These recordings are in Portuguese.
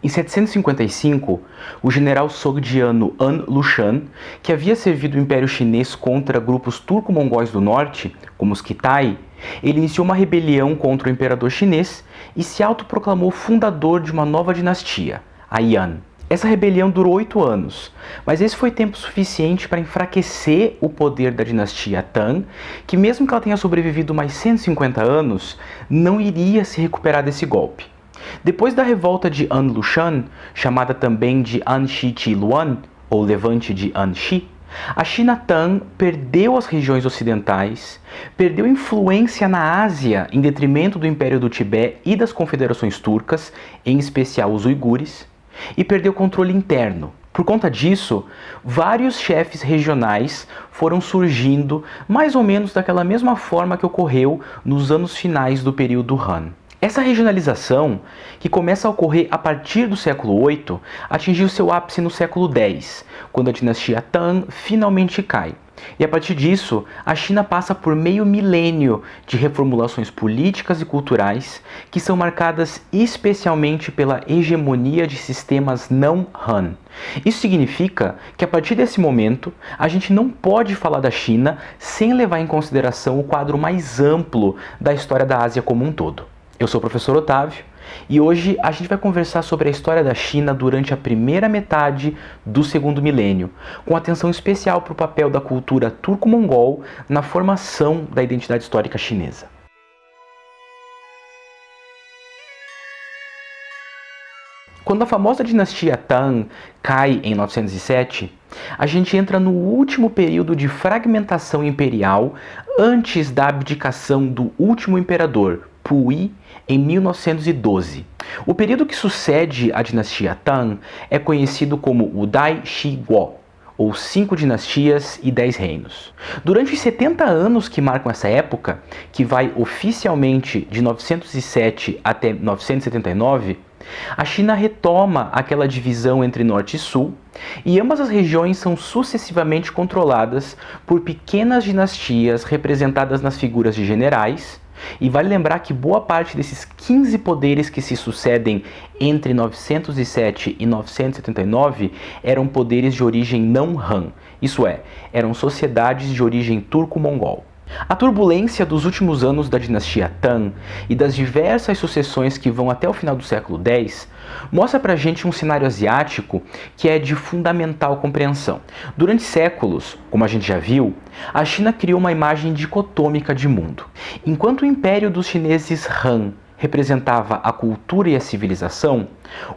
Em 755, o general sogdiano An Lushan, que havia servido o Império Chinês contra grupos turco-mongóis do norte, como os Khitai, ele iniciou uma rebelião contra o imperador chinês e se autoproclamou fundador de uma nova dinastia, a Yan. Essa rebelião durou 8 anos, mas esse foi tempo suficiente para enfraquecer o poder da dinastia Tang, que mesmo que ela tenha sobrevivido mais 150 anos, não iria se recuperar desse golpe. Depois da revolta de An Lushan, chamada também de Anshi Chiluan, ou Levante de Anshi, a China Tang perdeu as regiões ocidentais, perdeu influência na Ásia em detrimento do Império do Tibete e das confederações turcas, em especial os uigures, e perdeu controle interno. Por conta disso, vários chefes regionais foram surgindo mais ou menos daquela mesma forma que ocorreu nos anos finais do período Han. Essa regionalização, que começa a ocorrer a partir do século VIII, atingiu seu ápice no século X, quando a dinastia Tang finalmente cai. E a partir disso, a China passa por meio milênio de reformulações políticas e culturais que são marcadas especialmente pela hegemonia de sistemas não Han. Isso significa que a partir desse momento, a gente não pode falar da China sem levar em consideração o quadro mais amplo da história da Ásia como um todo. Eu sou o professor Otávio e hoje a gente vai conversar sobre a história da China durante a primeira metade do segundo milênio, com atenção especial para o papel da cultura turco-mongol na formação da identidade histórica chinesa. Quando a famosa dinastia Tang cai em 907, a gente entra no último período de fragmentação imperial antes da abdicação do último imperador, Puyi, em 1912. O período que sucede a dinastia Tang é conhecido como o Dai Shi Guo, ou 5 dinastias e 10 reinos. Durante os 70 anos que marcam essa época, que vai oficialmente de 907 até 979, a China retoma aquela divisão entre norte e sul, e ambas as regiões são sucessivamente controladas por pequenas dinastias representadas nas figuras de generais. E vale lembrar que boa parte desses 15 poderes que se sucedem entre 907 e 979 eram poderes de origem não Han, isso é, eram sociedades de origem turco-mongol. A turbulência dos últimos anos da dinastia Tang e das diversas sucessões que vão até o final do século X mostra pra gente um cenário asiático que é de fundamental compreensão. Durante séculos, como a gente já viu, a China criou uma imagem dicotômica de mundo. Enquanto o império dos chineses Han representava a cultura e a civilização,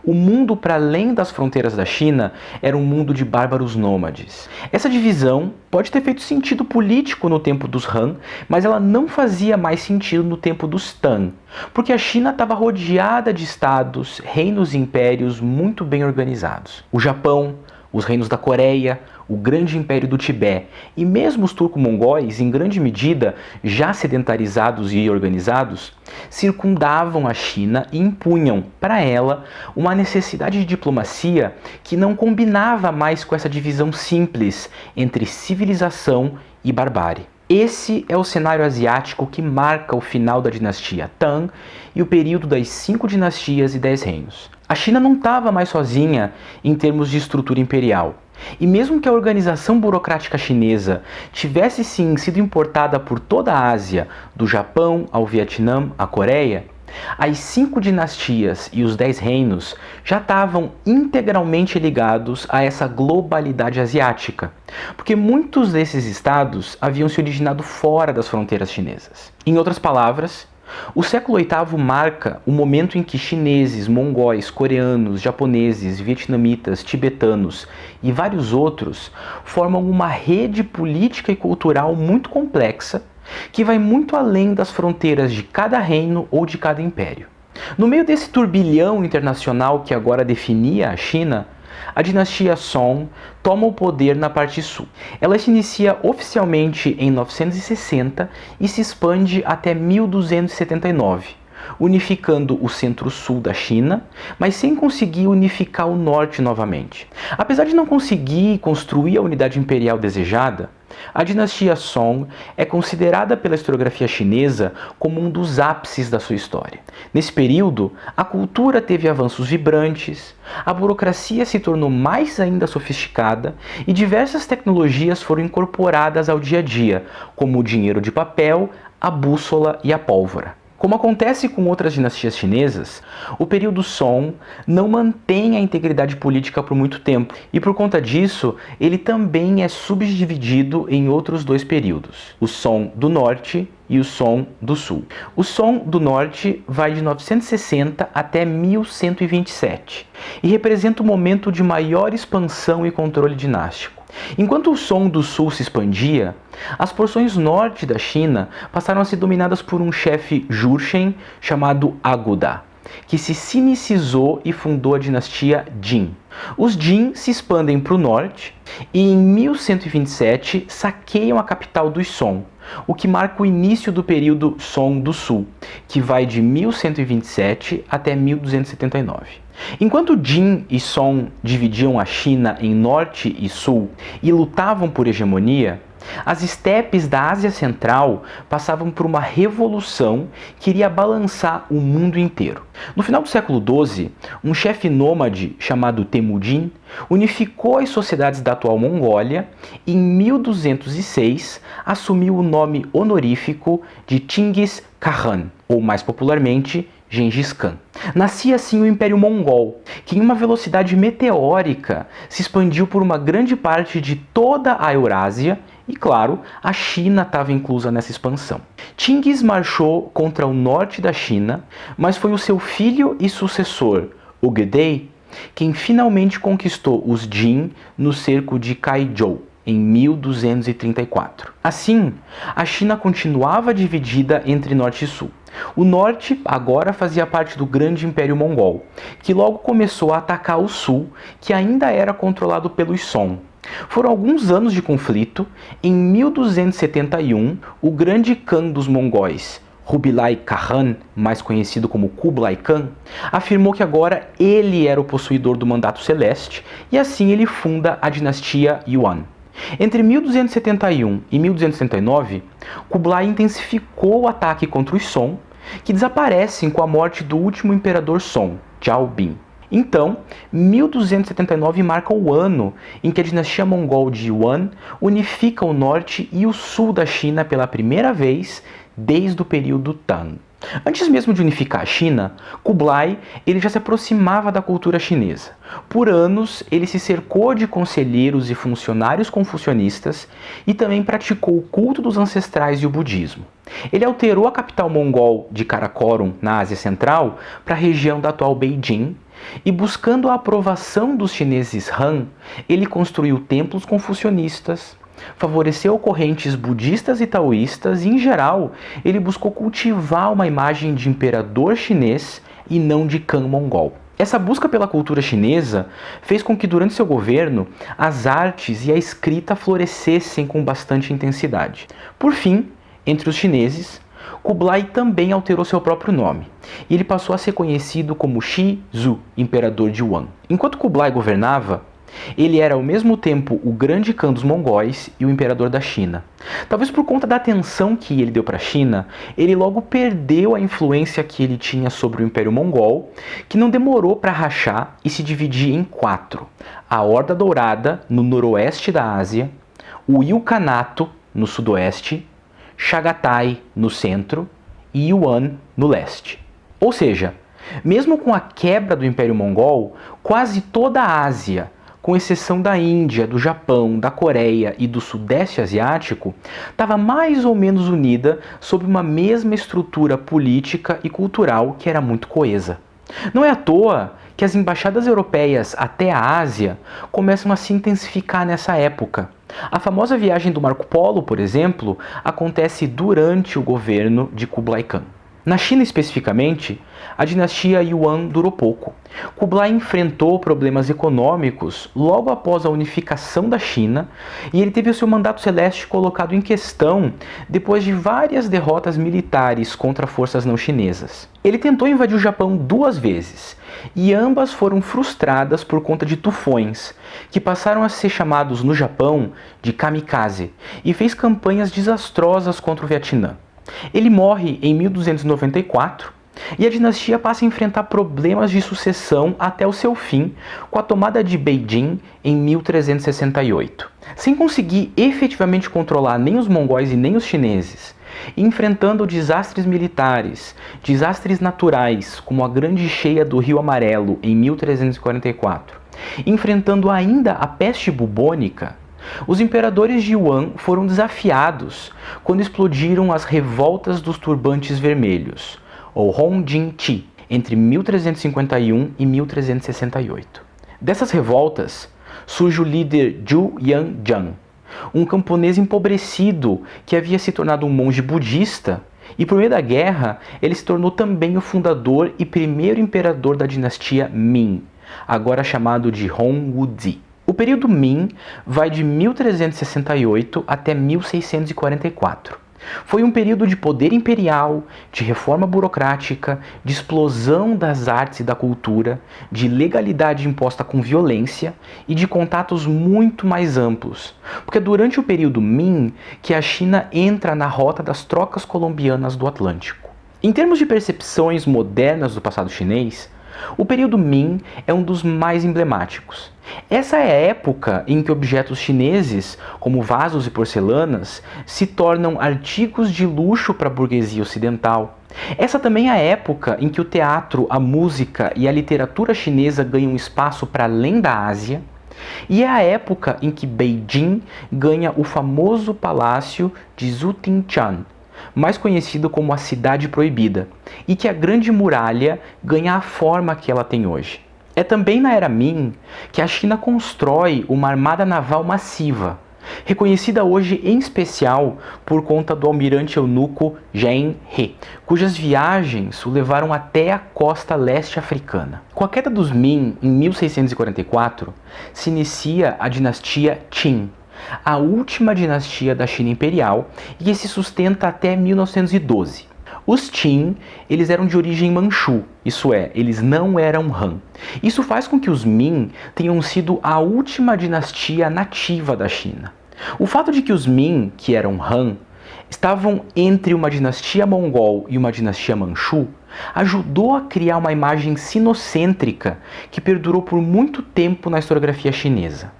o mundo para além das fronteiras da China era um mundo de bárbaros nômades. Essa divisão pode ter feito sentido político no tempo dos Han, mas ela não fazia mais sentido no tempo dos Tang, porque a China estava rodeada de estados, reinos e impérios muito bem organizados. O Japão, os reinos da Coreia, o grande império do Tibete e mesmo os turco-mongóis, em grande medida já sedentarizados e organizados, circundavam a China e impunham para ela uma necessidade de diplomacia que não combinava mais com essa divisão simples entre civilização e barbárie. Esse é o cenário asiático que marca o final da dinastia Tang e o período das 5 dinastias e 10 reinos. A China não estava mais sozinha em termos de estrutura imperial. E mesmo que a organização burocrática chinesa tivesse sim sido importada por toda a Ásia, do Japão ao Vietnã à Coreia, as 5 dinastias e os 10 reinos já estavam integralmente ligados a essa globalidade asiática, porque muitos desses estados haviam se originado fora das fronteiras chinesas. Em outras palavras, o século VIII marca o momento em que chineses, mongóis, coreanos, japoneses, vietnamitas, tibetanos e vários outros formam uma rede política e cultural muito complexa que vai muito além das fronteiras de cada reino ou de cada império. No meio desse turbilhão internacional que agora definia a China, a dinastia Song toma o poder na parte sul. Ela se inicia oficialmente em 960 e se expande até 1279, unificando o centro-sul da China, mas sem conseguir unificar o norte novamente. Apesar de não conseguir construir a unidade imperial desejada, A dinastia Song é considerada pela historiografia chinesa como um dos ápices da sua história. Nesse período, a cultura teve avanços vibrantes, a burocracia se tornou mais ainda sofisticada e diversas tecnologias foram incorporadas ao dia a dia, como o dinheiro de papel, a bússola e a pólvora. Como acontece com outras dinastias chinesas, o período Song não mantém a integridade política por muito tempo e, por conta disso, ele também é subdividido em outros dois períodos, o Song do Norte e o Song do Sul. O Song do Norte vai de 960 até 1127 e representa o momento de maior expansão e controle dinástico. Enquanto o Song do Sul se expandia, as porções norte da China passaram a ser dominadas por um chefe Jurchen chamado Aguda, que se sinicizou e fundou a dinastia Jin. Os Jin se expandem para o norte e em 1127 saqueiam a capital dos Song, o que marca o início do período Song do Sul, que vai de 1127 até 1279. Enquanto Jin e Song dividiam a China em norte e sul e lutavam por hegemonia, as estepes da Ásia Central passavam por uma revolução que iria balançar o mundo inteiro. No final do século XII, um chefe nômade chamado Temujin unificou as sociedades da atual Mongólia e em 1206 assumiu o nome honorífico de Chinggis Khan, ou mais popularmente, Gengis Khan. Nascia assim o Império Mongol, que em uma velocidade meteórica se expandiu por uma grande parte de toda a Eurásia e, claro, a China estava inclusa nessa expansão. Chinggis marchou contra o norte da China, mas foi o seu filho e sucessor, o Gedei, quem finalmente conquistou os Jin no cerco de Kaizhou, em 1234. Assim, a China continuava dividida entre norte e sul. O norte agora fazia parte do grande Império Mongol, que logo começou a atacar o sul, que ainda era controlado pelos Song. Foram alguns anos de conflito. Em 1271, o grande Khan dos mongóis, Kublai Khan, mais conhecido como Kublai Khan, afirmou que agora ele era o possuidor do mandato celeste e assim ele funda a dinastia Yuan. Entre 1271 e 1279, Kublai intensificou o ataque contra os Song, que desaparecem com a morte do último imperador Song, Zhao Bin. Então, 1279 marca o ano em que a dinastia mongol de Yuan unifica o norte e o sul da China pela primeira vez desde o período Tang. Antes mesmo de unificar a China, Kublai ele já se aproximava da cultura chinesa. Por anos, ele se cercou de conselheiros e funcionários confucionistas e também praticou o culto dos ancestrais e o budismo. Ele alterou a capital mongol de Karakorum, na Ásia Central, para a região da atual Beijing, e buscando a aprovação dos chineses Han, ele construiu templos confucionistas, favoreceu correntes budistas e taoístas e, em geral, ele buscou cultivar uma imagem de imperador chinês e não de Khan mongol. Essa busca pela cultura chinesa fez com que, durante seu governo, as artes e a escrita florescessem com bastante intensidade. Por fim, entre os chineses, Kublai também alterou seu próprio nome, e ele passou a ser conhecido como Shi Zu, imperador de Yuan. Enquanto Kublai governava, ele era ao mesmo tempo o grande Khan dos mongóis e o imperador da China. Talvez por conta da atenção que ele deu para a China, ele logo perdeu a influência que ele tinha sobre o Império Mongol, que não demorou para rachar e se dividir em quatro: a Horda Dourada, no noroeste da Ásia, o Ilkhanato, no sudoeste, Chagatai, no centro, e Yuan, no leste. Ou seja, mesmo com a quebra do Império Mongol, quase toda a Ásia, com exceção da Índia, do Japão, da Coreia e do Sudeste Asiático, estava mais ou menos unida sob uma mesma estrutura política e cultural que era muito coesa. Não é à toa que as embaixadas europeias até a Ásia começam a se intensificar nessa época. A famosa viagem do Marco Polo, por exemplo, acontece durante o governo de Kublai Khan. Na China especificamente, a dinastia Yuan durou pouco. Kublai enfrentou problemas econômicos logo após a unificação da China e ele teve o seu mandato celeste colocado em questão depois de várias derrotas militares contra forças não chinesas. Ele tentou invadir o Japão 2 vezes e ambas foram frustradas por conta de tufões, que passaram a ser chamados no Japão de kamikaze, e fez campanhas desastrosas contra o Vietnã. Ele morre em 1294 e a dinastia passa a enfrentar problemas de sucessão até o seu fim, com a tomada de Beijing em 1368. Sem conseguir efetivamente controlar nem os mongóis e nem os chineses, enfrentando desastres militares, desastres naturais, como a Grande Cheia do Rio Amarelo em 1344, enfrentando ainda a peste bubônica, os imperadores de Yuan foram desafiados quando explodiram as revoltas dos turbantes vermelhos, ou Hongjin-chi, entre 1351 e 1368. Dessas revoltas, surge o líder Zhu Yanzhang, um camponês empobrecido que havia se tornado um monge budista, e por meio da guerra ele se tornou também o fundador e primeiro imperador da dinastia Ming, agora chamado de Hongwu-zi. O período Ming vai de 1368 até 1644. Foi um período de poder imperial, de reforma burocrática, de explosão das artes e da cultura, de legalidade imposta com violência e de contatos muito mais amplos. Porque é durante o período Ming que a China entra na rota das trocas colombianas do Atlântico. Em termos de percepções modernas do passado chinês, o período Ming é um dos mais emblemáticos. Essa é a época em que objetos chineses, como vasos e porcelanas, se tornam artigos de luxo para a burguesia ocidental. Essa também é a época em que o teatro, a música e a literatura chinesa ganham espaço para além da Ásia. E é a época em que Beijing ganha o famoso palácio de Zhutingchan, mais conhecido como a Cidade Proibida, e que a Grande Muralha ganha a forma que ela tem hoje. É também na era Ming que a China constrói uma armada naval massiva, reconhecida hoje em especial por conta do almirante eunuco Zheng He, cujas viagens o levaram até a costa leste africana. Com a queda dos Ming em 1644, se inicia a dinastia Qin, a última dinastia da China imperial e que se sustenta até 1912. Os Qin, eles eram de origem Manchu, isso é, eles não eram Han. Isso faz com que os Ming tenham sido a última dinastia nativa da China. O fato de que os Ming, que eram Han, estavam entre uma dinastia mongol e uma dinastia Manchu, ajudou a criar uma imagem sinocêntrica que perdurou por muito tempo na historiografia chinesa.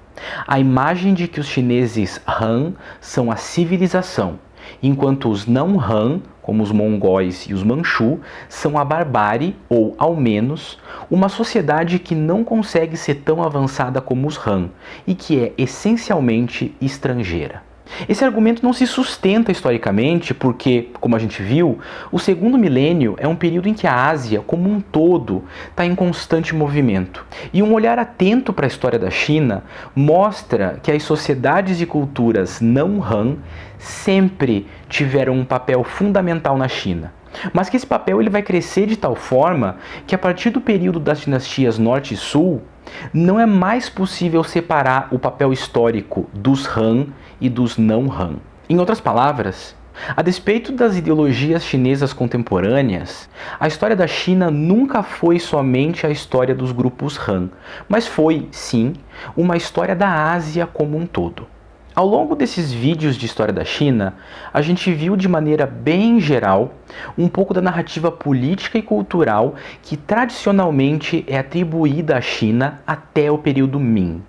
A imagem de que os chineses Han são a civilização, enquanto os não Han, como os mongóis e os Manchu, são a barbárie, ou, ao menos, uma sociedade que não consegue ser tão avançada como os Han e que é essencialmente estrangeira. Esse argumento não se sustenta historicamente porque, como a gente viu, o segundo milênio é um período em que a Ásia, como um todo, está em constante movimento. E um olhar atento para a história da China mostra que as sociedades e culturas não Han sempre tiveram um papel fundamental na China. Mas que esse papel ele vai crescer de tal forma que a partir do período das dinastias Norte e Sul, não é mais possível separar o papel histórico dos Han e dos não Han. Em outras palavras, a despeito das ideologias chinesas contemporâneas, a história da China nunca foi somente a história dos grupos Han, mas foi, sim, uma história da Ásia como um todo. Ao longo desses vídeos de história da China, a gente viu de maneira bem geral um pouco da narrativa política e cultural que tradicionalmente é atribuída à China até o período Ming.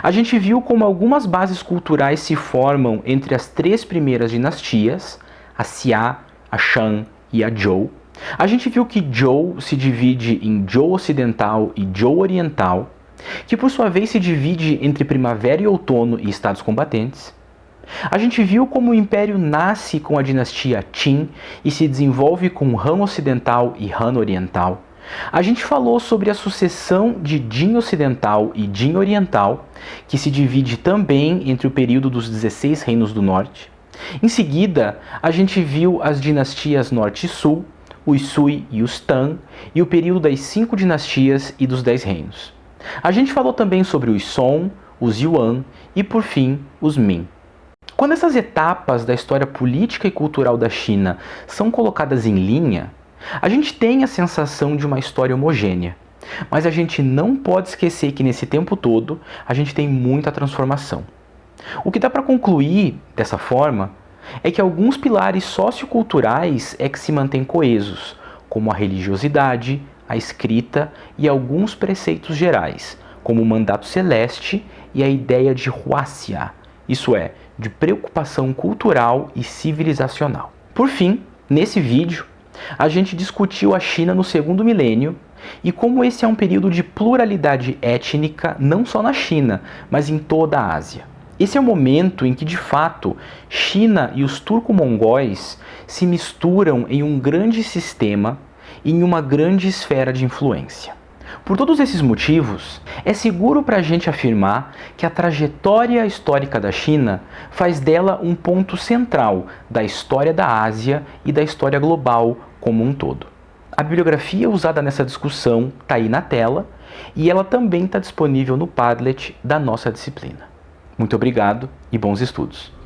A gente viu como algumas bases culturais se formam entre as 3 primeiras dinastias, a Xia, a Shang e a Zhou. A gente viu que Zhou se divide em Zhou Ocidental e Zhou Oriental, que por sua vez se divide entre primavera e outono e estados combatentes. A gente viu como o império nasce com a dinastia Qin e se desenvolve com Han Ocidental e Han Oriental. A gente falou sobre a sucessão de Jin Ocidental e Jin Oriental, que se divide também entre o período dos 16 reinos do norte. Em seguida, a gente viu as dinastias Norte e Sul, os Sui e os Tang, e o período das 5 dinastias e dos 10 reinos. A gente falou também sobre os Song, os Yuan e, por fim, os Ming. Quando essas etapas da história política e cultural da China são colocadas em linha, a gente tem a sensação de uma história homogênea. Mas a gente não pode esquecer que nesse tempo todo a gente tem muita transformação. O que dá para concluir dessa forma é que alguns pilares socioculturais é que se mantêm coesos, como a religiosidade, a escrita e alguns preceitos gerais, como o mandato celeste e a ideia de huaxia, isso é, de preocupação cultural e civilizacional. Por fim, nesse vídeo, a gente discutiu a China no segundo milênio e como esse é um período de pluralidade étnica não só na China, mas em toda a Ásia. Esse é o momento em que, de fato, China e os turco-mongóis se misturam em um grande sistema e em uma grande esfera de influência. Por todos esses motivos, é seguro para a gente afirmar que a trajetória histórica da China faz dela um ponto central da história da Ásia e da história global como um todo. A bibliografia usada nessa discussão está aí na tela e ela também está disponível no Padlet da nossa disciplina. Muito obrigado e bons estudos!